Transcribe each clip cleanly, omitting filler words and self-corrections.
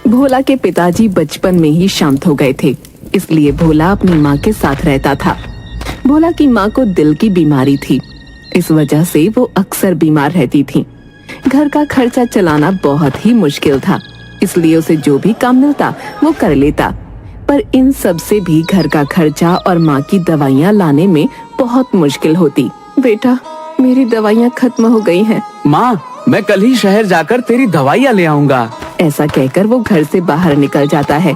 भोला के पिताजी बचपन में ही शांत हो गए थे, इसलिए भोला अपनी माँ के साथ रहता था। भोला की माँ को दिल की बीमारी थी, इस वजह से वो अक्सर बीमार रहती थी। घर का खर्चा चलाना बहुत ही मुश्किल था, इसलिए उसे जो भी काम मिलता वो कर लेता। पर इन सब से भी घर का खर्चा और माँ की दवाइयाँ लाने में बहुत मुश्किल होती। बेटा, मेरी दवाइयाँ खत्म हो गई हैं। माँ, मैं कल ही शहर जाकर तेरी दवाइयाँ ले आऊंगा। ऐसा कहकर वो घर से बाहर निकल जाता है।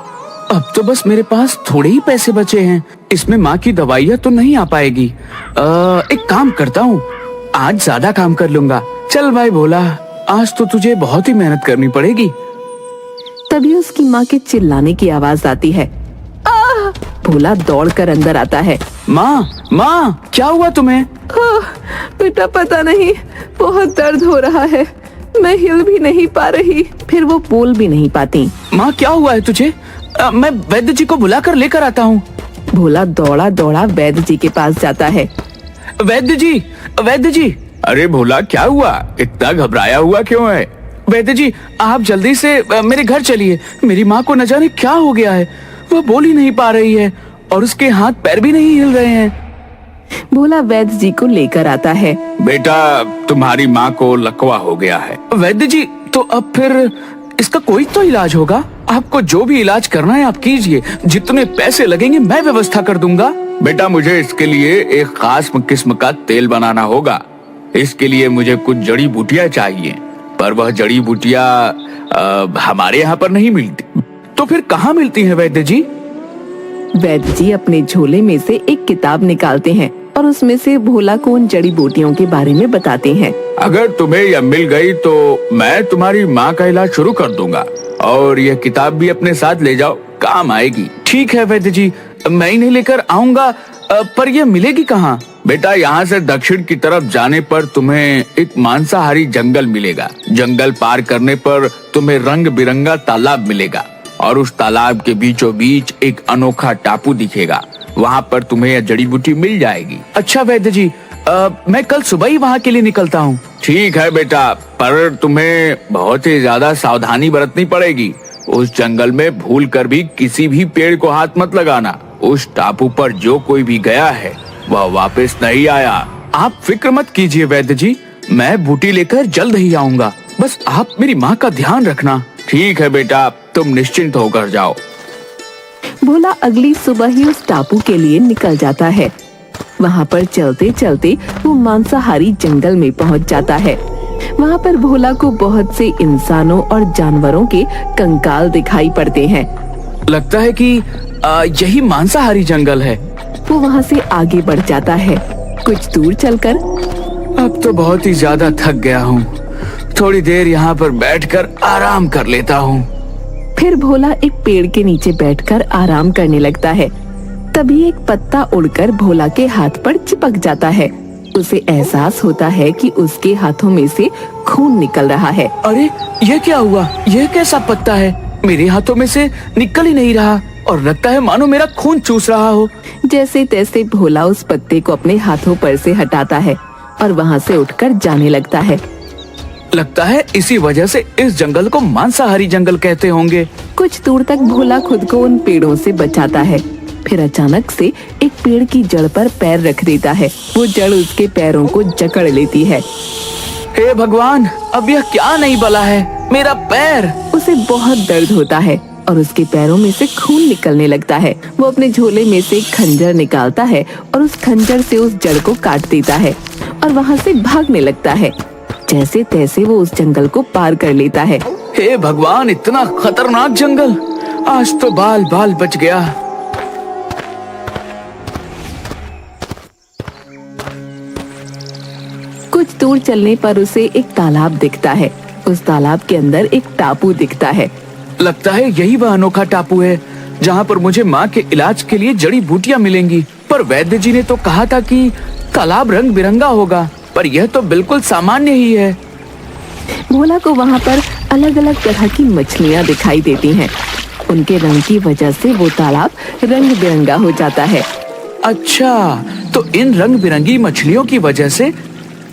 अब तो बस मेरे पास थोड़े ही पैसे बचे हैं, इसमें माँ की दवाइयाँ तो नहीं आ पाएगी। एक काम करता हूँ, आज ज्यादा काम कर लूंगा। चल भाई भोला, आज तो तुझे बहुत ही मेहनत करनी पड़ेगी। तभी उसकी माँ के चिल्लाने की आवाज आती है। भोला दौड़कर अंदर आता है। माँ, क्या हुआ तुम्हें? बेटा, पता नहीं, बहुत दर्द हो रहा है, मैं हिल भी नहीं पा रही। फिर वो बोल भी नहीं पाती। माँ, क्या हुआ है तुझे? मैं वैद्य जी को बुलाकर लेकर आता हूँ। भोला दौड़ा दौड़ा वैद्य जी के पास जाता है। वैद्य जी। अरे भोला, क्या हुआ? इतना घबराया हुआ क्यों है? वैद्य जी, आप जल्दी से मेरे घर चलिए। मेरी माँ को न जाने क्या हो गया है, वो बोल ही नहीं पा रही है और उसके हाथ पैर भी नहीं हिल रहे हैं। भोला वैद्य जी को लेकर आता है। बेटा, तुम्हारी माँ को लकवा हो गया है। वैद्य जी, तो अब फिर इसका कोई तो इलाज होगा। आपको जो भी इलाज करना है आप कीजिए, जितने पैसे लगेंगे मैं व्यवस्था कर दूंगा। बेटा, मुझे इसके लिए एक खास किस्म का तेल बनाना होगा। इसके लिए मुझे कुछ जड़ी बूटियाँ चाहिए, पर वह जड़ी बूटियाँ हमारे यहाँ पर नहीं मिलती। तो फिर कहाँ मिलती है वैद्य जी? वैद्य जी अपने झोले में से एक किताब निकालते हैं और उसमें से भोला को उन जड़ी बूटियों के बारे में बताते हैं। अगर तुम्हें यह मिल गई तो मैं तुम्हारी माँ का इलाज शुरू कर दूंगा, और यह किताब भी अपने साथ ले जाओ, काम आएगी। ठीक है वैद्य जी, मैं इन्हें लेकर आऊंगा। पर यह मिलेगी कहाँ? बेटा, यहाँ से दक्षिण की तरफ जाने पर तुम्हें एक मांसाहारी जंगल मिलेगा। जंगल पार करने पर तुम्हें रंग बिरंगा तालाब मिलेगा, और उस तालाब के बीचों बीच एक अनोखा टापू दिखेगा। वहाँ पर तुम्हें यह जड़ी बूटी मिल जाएगी। अच्छा वैद्य जी, मैं कल सुबह ही वहाँ के लिए निकलता हूँ। ठीक है बेटा, पर तुम्हें बहुत ही ज्यादा सावधानी बरतनी पड़ेगी। उस जंगल में भूल कर भी किसी भी पेड़ को हाथ मत लगाना। उस टापू पर जो कोई भी गया है वह वापस नहीं आया। आप फिक्र मत कीजिए वैद्य जी, मैं बूटी लेकर जल्द ही आऊंगा। बस आप मेरी माँ का ध्यान रखना। ठीक है बेटा, तुम निश्चिंत होकर जाओ। भोला अगली सुबह ही उस टापू के लिए निकल जाता है। वहाँ पर चलते चलते वो मांसाहारी जंगल में पहुँच जाता है। वहाँ पर भोला को बहुत से इंसानों और जानवरों के कंकाल दिखाई पड़ते हैं। लगता है कि यही मांसाहारी जंगल है। वो वहाँ से आगे बढ़ जाता है। कुछ दूर चलकर, अब तो बहुत ही ज्यादा थक गया हूँ, थोड़ी देर यहाँ पर बैठकर आराम कर लेता हूँ। फिर भोला एक पेड़ के नीचे बैठकर आराम करने लगता है। तभी एक पत्ता उड़कर भोला के हाथ पर चिपक जाता है। उसे एहसास होता है कि उसके हाथों में से खून निकल रहा है। अरे, यह क्या हुआ? यह कैसा पत्ता है? मेरे हाथों में से निकल ही नहीं रहा और लगता है मानो मेरा खून चूस रहा हो। जैसे तैसे भोला उस पत्ते को अपने हाथों पर से हटाता है और वहाँ से उठकर जाने लगता है। लगता है इसी वजह से इस जंगल को मांसाहारी जंगल कहते होंगे। कुछ दूर तक भोला खुद को उन पेड़ों से बचाता है। फिर अचानक से एक पेड़ की जड़ पर पैर रख देता है। वो जड़ उसके पैरों को जकड़ लेती है। हे भगवान, अब यह क्या नहीं बला है? मेरा पैर! उसे बहुत दर्द होता है और उसके पैरों में से खून निकलने लगता है। वो अपने झोले में से एक खंजर निकालता है और उस खंजर से उस जड़ को काट देता है और वहाँ से भागने लगता है। जैसे तैसे वो उस जंगल को पार कर लेता है। हे भगवान, इतना खतरनाक जंगल! आज तो बाल बाल बच गया। कुछ दूर चलने पर उसे एक तालाब दिखता है। उस तालाब के अंदर एक टापू दिखता है। लगता है यही वह अनोखा टापू है जहाँ पर मुझे माँ के इलाज के लिए जड़ी बूटियाँ मिलेंगी। पर वैद्य जी ने तो कहा था कि तालाब रंग बिरंगा होगा, पर यह तो बिल्कुल सामान्य ही है। भोला को वहाँ पर अलग अलग तरह की मछलियाँ दिखाई देती हैं। उनके रंग की वजह से वो तालाब रंग बिरंगा हो जाता है। अच्छा, तो इन रंग बिरंगी मछलियों की वजह से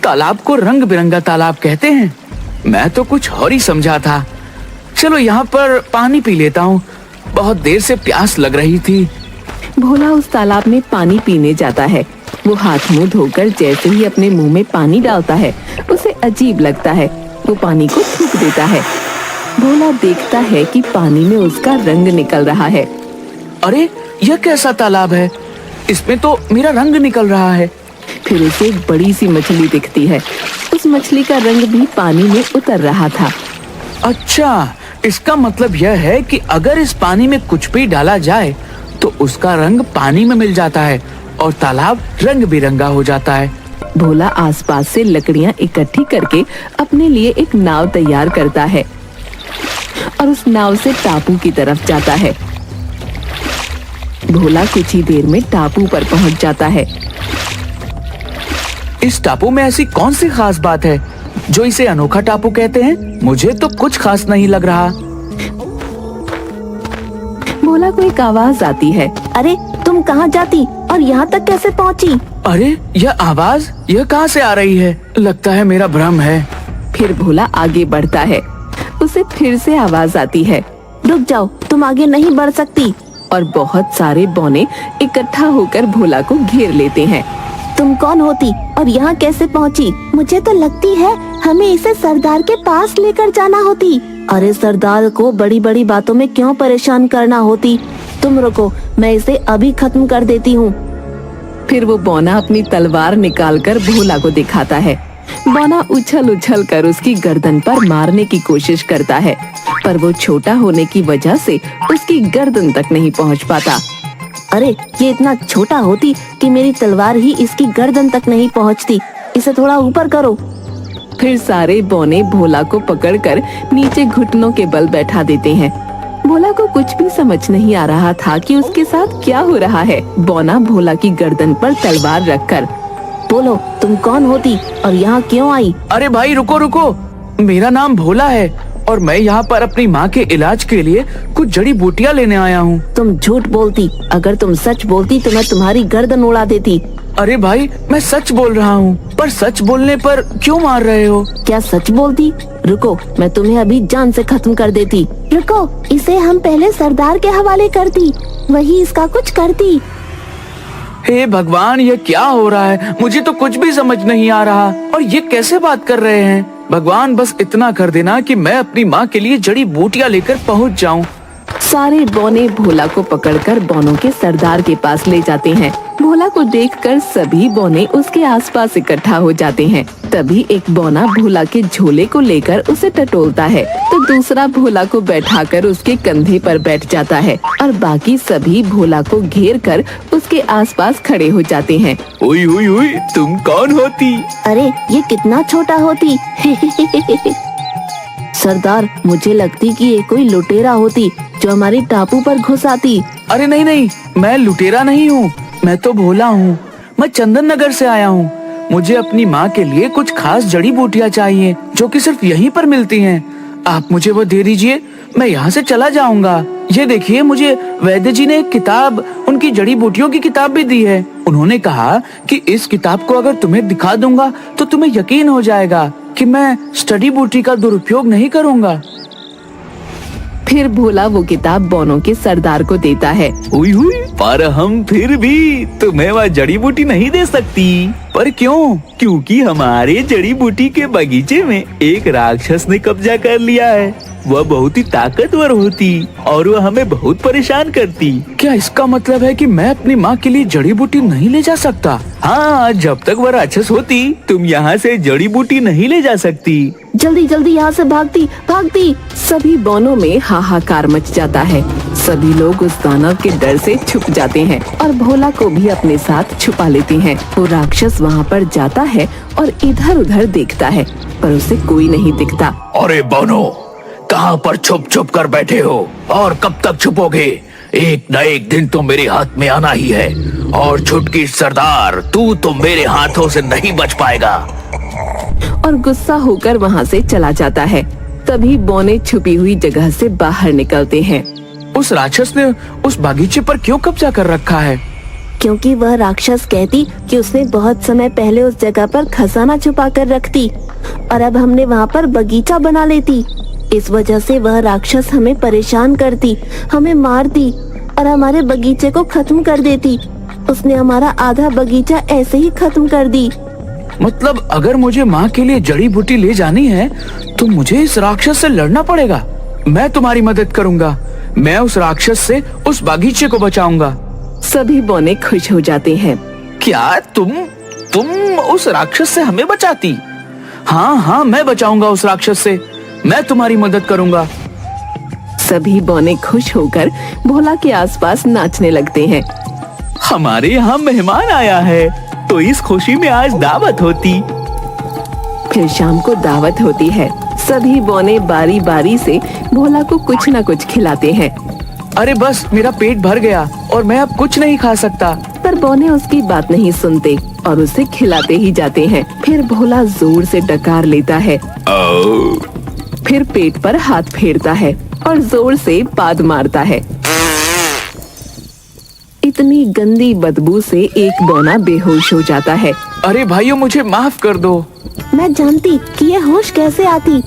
तालाब को रंग बिरंगा तालाब कहते हैं। मैं तो कुछ और ही समझा था। चलो यहाँ पर पानी पी लेता हूँ, बहुत देर से प्यास लग रही थी। भोला उस तालाब में पानी पीने जाता है। वो हाथ मुंह धोकर जैसे ही अपने मुंह में पानी डालता है, उसे अजीब लगता है। वो पानी को थूक देता है। भोला देखता है कि पानी में उसका रंग निकल रहा है। अरे यह कैसा तालाब है, इसमें तो मेरा रंग निकल रहा है। फिर उसे एक बड़ी सी मछली दिखती है। उस मछली का रंग भी पानी में उतर रहा था। अच्छा, इसका मतलब यह है कि अगर इस पानी में कुछ भी डाला जाए तो उसका रंग पानी में मिल जाता है और तालाब रंग बिरंगा हो जाता है। भोला आसपास से लकड़ियां इकट्ठी करके अपने लिए एक नाव तैयार करता है और उस नाव से टापू की तरफ जाता है। भोला कुछ ही देर में टापू पर पहुंच जाता है। इस टापू में ऐसी कौन सी खास बात है जो इसे अनोखा टापू कहते हैं? मुझे तो कुछ खास नहीं लग रहा। भोला को एक आवाज आती है। अरे तुम कहाँ जाती और यहाँ तक कैसे पहुँची? अरे यह आवाज यह कहाँ से आ रही है? लगता है मेरा भ्रम है। फिर भोला आगे बढ़ता है। उसे फिर से आवाज आती है, रुक जाओ, तुम आगे नहीं बढ़ सकती। और बहुत सारे बौने इकट्ठा होकर भोला को घेर लेते हैं। तुम कौन होती और यहाँ कैसे पहुँची? मुझे तो लगती है हमें इसे सरदार के पास लेकर जाना होती। अरे सरदार को बड़ी बड़ी बातों में क्यों परेशान करना होती? तुम रुको, मैं इसे अभी खत्म कर देती हूँ। फिर वो बौना अपनी तलवार निकालकर भोला को दिखाता है। बौना उछल उछल कर उसकी गर्दन पर मारने की कोशिश करता है, पर वो छोटा होने की वजह से उसकी गर्दन तक नहीं पहुंच पाता। अरे ये इतना छोटा होती कि मेरी तलवार ही इसकी गर्दन तक नहीं पहुंचती। इसे थोड़ा ऊपर करो। फिर सारे बौने भोला को पकड़कर नीचे घुटनों के बल बैठा देते हैं। भोला को कुछ भी समझ नहीं आ रहा था कि उसके साथ क्या हो रहा है। बौना भोला की गर्दन पर तलवार रखकर, बोलो तुम कौन होती और यहाँ क्यों आई? अरे भाई रुको रुको, मेरा नाम भोला है और मैं यहाँ पर अपनी माँ के इलाज के लिए कुछ जड़ी बूटियाँ लेने आया हूँ। तुम झूठ बोलती। अगर तुम सच बोलती तो मैं तुम्हारी गर्दन उड़ा देती। अरे भाई मैं सच बोल रहा हूँ, पर सच बोलने पर क्यों मार रहे हो? क्या सच बोलती? रुको, मैं तुम्हें अभी जान से खत्म कर देती। रुको, इसे हम पहले सरदार के हवाले करती, वही इसका कुछ करती। हे भगवान, ये क्या हो रहा है? मुझे तो कुछ भी समझ नहीं आ रहा। और ये कैसे बात कर रहे हैं? भगवान बस इतना कर देना कि मैं अपनी माँ के लिए जड़ी बूटियाँ लेकर पहुँच जाऊँ। सारे बौने भोला को पकड़कर बौनों के सरदार के पास ले जाते हैं। भोला को देखकर सभी बौने उसके आसपास इकट्ठा हो जाते हैं। तभी एक बौना भोला के झोले को लेकर उसे टटोलता है, तो दूसरा भोला को बैठाकर उसके कंधे पर बैठ जाता है और बाकी सभी भोला को घेर कर उसके आसपास खड़े हो जाते हैं। उई उई उई, तुम कौन होती? अरे ये कितना छोटा होती। सरदार, मुझे लगती कि ये कोई लुटेरा होती जो हमारी टापू पर घुस आती। अरे नहीं नहीं, मैं लुटेरा नहीं हूँ, मैं तो भोला हूँ। मैं चंदन नगर से आया हूँ। मुझे अपनी माँ के लिए कुछ खास जड़ी बूटियाँ चाहिए जो कि सिर्फ यहीं पर मिलती हैं। आप मुझे वो दे दीजिए, मैं यहाँ से चला जाऊंगा। ये देखिए, मुझे वैद्य जी ने एक किताब, उनकी जड़ी बूटियों की किताब भी दी है। उन्होंने कहा कि इस किताब को अगर तुम्हें दिखा दूंगा तो तुम्हें यकीन हो जाएगा कि मैं स्टडी बूटी का दुरुपयोग नहीं करूंगा। फिर भोला वो किताब बौनों के सरदार को देता है। हुई हुई, पर हम फिर भी तुम्हें वह जड़ी बूटी नहीं दे सकती। पर क्यों? क्योंकि हमारे जड़ी बूटी के बगीचे में एक राक्षस ने कब्जा कर लिया है। वह बहुत ही ताकतवर होती और वह हमें बहुत परेशान करती। क्या इसका मतलब है कि मैं अपनी माँ के लिए जड़ी बूटी नहीं ले जा सकता? हाँ, जब तक वह राक्षस होती तुम यहाँ से जड़ी बूटी नहीं ले जा सकती। जल्दी जल्दी यहाँ से भागती भागती। सभी बौनों में हाहाकार मच जाता है। सभी लोग उस दानव के डर से छुप जाते हैं और भोला को भी अपने साथ छुपा लेते हैं। वो राक्षस वहाँ पर जाता है और इधर उधर देखता है, पर उसे कोई नहीं दिखता। अरे बौनो, कहाँ पर छुप छुप कर बैठे हो और कब तक छुपोगे? एक न एक दिन तो मेरे हाथ में आना ही है और छुटकी सरदार, तू तो मेरे हाथों से नहीं बच पाएगा। और गुस्सा होकर वहाँ से चला जाता है। तभी बौने छुपी हुई जगह से बाहर निकलते हैं। उस राक्षस ने उस बागीचे पर क्यों कब्जा कर रखा है? क्योंकि वह राक्षस कहती कि उसने बहुत समय पहले उस जगह पर खजाना छुपा कर रखती और अब हमने वहाँ पर बगीचा बना लेती। इस वजह से वह राक्षस हमें परेशान करती, हमें मारती और हमारे बगीचे को खत्म कर देती। उसने हमारा आधा बगीचा ऐसे ही खत्म कर दी। मतलब अगर मुझे माँ के लिए जड़ी बूटी ले जानी है तो मुझे इस राक्षस से लड़ना पड़ेगा। मैं तुम्हारी मदद करूंगा। मैं उस राक्षस से उस बागीचे को बचाऊंगा। सभी बौने खुश हो जाते हैं। क्या तुम उस राक्षस से हमें बचाती? हाँ, मैं बचाऊंगा उस राक्षस से। मैं तुम्हारी मदद करूंगा। सभी बौने खुश होकर भोला के आसपास नाचने लगते हैं। हमारे यहाँ मेहमान आया है तो इस खुशी में आज दावत होती। फिर शाम को दावत होती है। सभी बौने बारी बारी से भोला को कुछ न कुछ खिलाते हैं। अरे बस, मेरा पेट भर गया और मैं अब कुछ नहीं खा सकता। पर बौने उसकी बात नहीं सुनते और उसे खिलाते ही जाते हैं। फिर भोला जोर से डकार लेता है, फिर पेट पर हाथ फेरता है और जोर से पाद मारता है। इतनी गंदी बदबू से एक बौना बेहोश हो जाता है। अरे भाइयों, मुझे माफ कर दो। मैं जानती कि ये होश कैसे आती।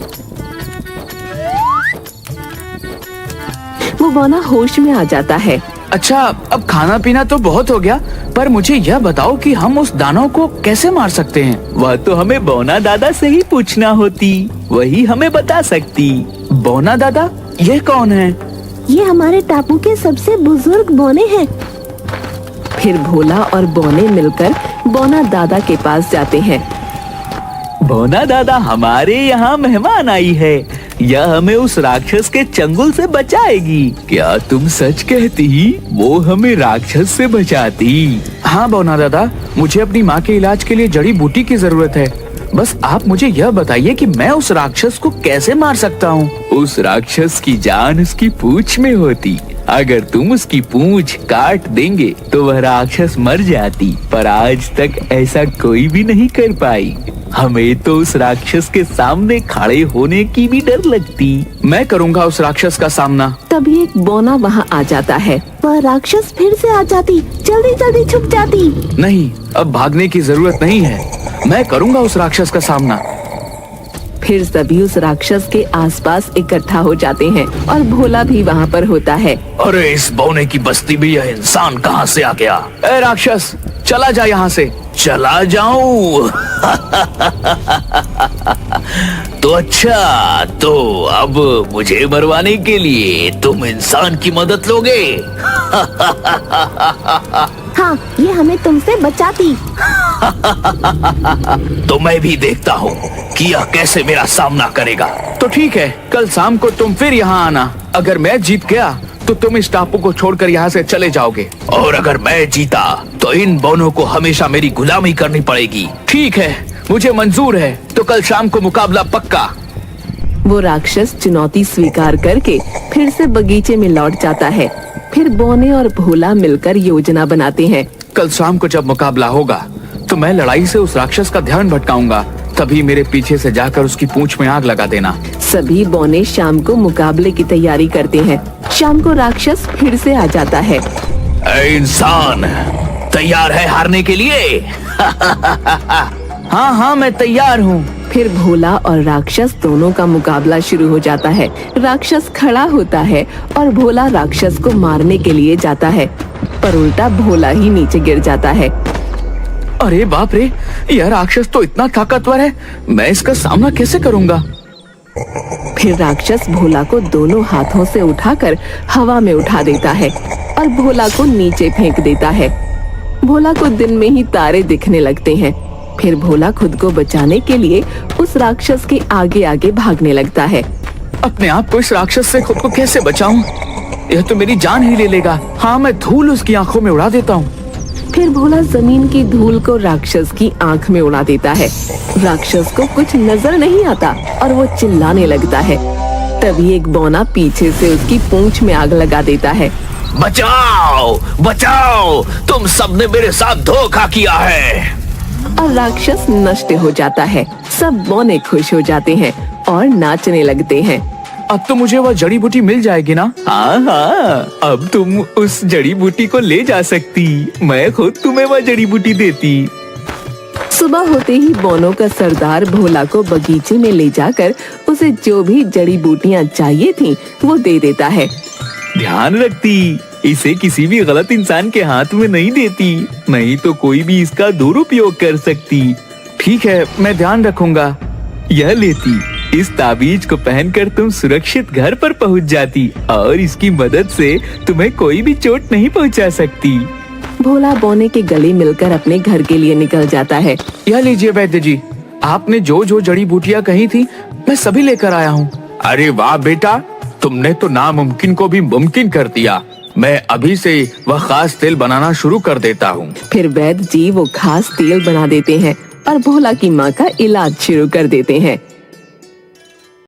वो बौना होश में आ जाता है। अच्छा, अब खाना पीना तो बहुत हो गया, पर मुझे यह बताओ कि हम उस दानव को कैसे मार सकते हैं? वह तो हमें बौना दादा से ही पूछना होती, वही हमें बता सकती। बौना दादा, ये कौन है? ये हमारे टापू के सबसे बुजुर्ग बौने हैं। फिर भोला और बौने मिलकर बौना दादा के पास जाते हैं। बौना दादा, हमारे यहाँ मेहमान आई है। यह हमें उस राक्षस के चंगुल से बचाएगी। क्या तुम सच कहती? वो हमें राक्षस से बचाती। हाँ बौना दादा, मुझे अपनी माँ के इलाज के लिए जड़ी बूटी की जरूरत है। बस आप मुझे यह बताइए कि मैं उस राक्षस को कैसे मार सकता हूँ? उस राक्षस की जान उसकी पूंछ में होती। अगर तुम उसकी पूंछ काट देंगे तो वह राक्षस मर जाती, पर आज तक ऐसा कोई भी नहीं कर पाई। हमें तो उस राक्षस के सामने खड़े होने की भी डर लगती। मैं करूँगा उस राक्षस का सामना। तभी एक बौना वहाँ आ जाता है। वह राक्षस फिर से आ जाती, जल्दी जल्दी छुप जाती। नहीं, अब भागने की जरूरत नहीं है। मैं करूँगा उस राक्षस का सामना। फिर सभी उस राक्षस के आसपास इकट्ठा हो जाते हैं और भोला भी वहाँ पर होता है। अरे इस बौने की बस्ती में यह इंसान कहाँ से आ गया? ए राक्षस, चला जा यहाँ से। चला जाऊं? तो अच्छा, तो अब मुझे मरवाने के लिए तुम इंसान की मदद लोगे? हाँ, ये हमें तुमसे बचाती। तो मैं भी देखता हूँ कि यह कैसे मेरा सामना करेगा। तो ठीक है, कल शाम को तुम फिर यहाँ आना। अगर मैं जीत गया तो तुम इस टापू को छोड़कर यहाँ से चले जाओगे, और अगर मैं जीता तो इन बौनों को हमेशा मेरी गुलामी करनी पड़ेगी। ठीक है, मुझे मंजूर है। तो कल शाम को मुकाबला पक्का। वो राक्षस चुनौती स्वीकार करके फिर से बगीचे में लौट जाता है। फिर बौने और भोला मिलकर योजना बनाते हैं। कल शाम को जब मुकाबला होगा तो मैं लड़ाई से उस राक्षस का ध्यान भटकाऊंगा। तभी मेरे पीछे से जाकर उसकी पूंछ में आग लगा देना। सभी बौने शाम को मुकाबले की तैयारी करते हैं। शाम को राक्षस फिर से आ जाता है। ए इंसान, तैयार है हारने के लिए? हाँ, मैं तैयार हूँ। फिर भोला और राक्षस दोनों का मुकाबला शुरू हो जाता है। राक्षस खड़ा होता है और भोला राक्षस को मारने के लिए जाता है, पर उल्टा भोला ही नीचे गिर जाता है। अरे बाप रे, यह राक्षस तो इतना ताकतवर है, मैं इसका सामना कैसे करूँगा? फिर राक्षस भोला को दोनों हाथों से उठाकर हवा में उठा देता है और भोला को नीचे फेंक देता है। भोला को दिन में ही तारे दिखने लगते हैं। फिर भोला खुद को बचाने के लिए उस राक्षस के आगे आगे भागने लगता है। अपने आप को इस राक्षस से खुद को कैसे बचाऊं? यह तो मेरी जान ही ले लेगा। हाँ, मैं धूल उसकी आंखों में उड़ा देता हूँ। फिर भोला जमीन की धूल को राक्षस की आंख में उड़ा देता है। राक्षस को कुछ नजर नहीं आता और वो चिल्लाने लगता है। तभी एक बौना पीछे से उसकी पूंछ में आग लगा देता है। बचाओ, बचाओ, तुम सबने मेरे साथ धोखा किया है। और राक्षस नष्ट हो जाता है। सब बौने खुश हो जाते हैं और नाचने लगते हैं। अब तो मुझे वह जड़ी बूटी मिल जाएगी ना? हाँ हाँ, अब तुम उस जड़ी बूटी को ले जा सकती। मैं खुद तुम्हें वह जड़ी बूटी देती। सुबह होते ही बोनो का सरदार भोला को बगीचे में ले जाकर उसे जो भी जड़ी बूटियां चाहिए थीं, वो दे देता है। ध्यान रखती, इसे किसी भी गलत इंसान के हाथ में नहीं देती, नहीं तो कोई भी इसका दुरुपयोग कर सकती। ठीक है, मैं ध्यान रखूंगा। यह लेती, इस ताबीज को पहनकर तुम सुरक्षित घर पर पहुंच जाती और इसकी मदद से तुम्हें कोई भी चोट नहीं पहुंचा सकती। भोला बोने के गले मिलकर अपने घर के लिए निकल जाता है। यह लीजिए वैद्य जी, आपने जो जो जड़ी बूटियां कही थी, मैं सभी लेकर आया हूँ। अरे वाह बेटा, तुमने तो नामुमकिन को भी मुमकिन कर दिया। मैं अभी से वह खास तेल बनाना शुरू कर देता हूँ। फिर वैद्य जी वो खास तेल बना देते हैं और भोला की माँ का इलाज शुरू कर देते हैं।